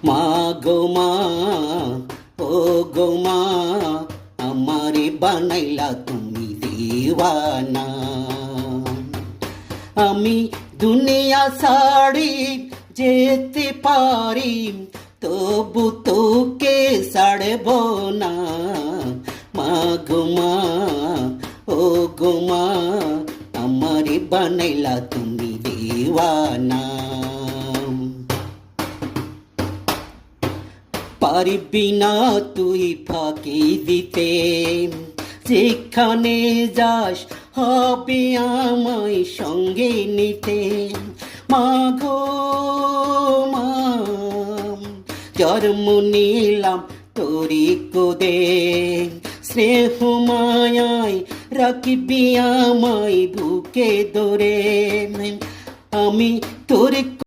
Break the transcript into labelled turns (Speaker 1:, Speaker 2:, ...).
Speaker 1: মা গো মা, ও গো মা, আমারে বানাইলা তুমি দিওয়ানা। আমি দুনিয়া ছাড়ি যেতে পারি, তবু তোকে ছাড়ব না। মা গো মা, ও গো মা, আমারে বানাইলা তুমি দিওয়ানা। পারবি না তুই ফাঁকি দিতে, যেখানে যাস হবে আমায় সঙ্গে নিতে। মা গো মা, জন্ম নিলাম তোরি কোদে, স্নেহ মায়ায় রাখবি আমায় বুকে ধরে। আমি তোর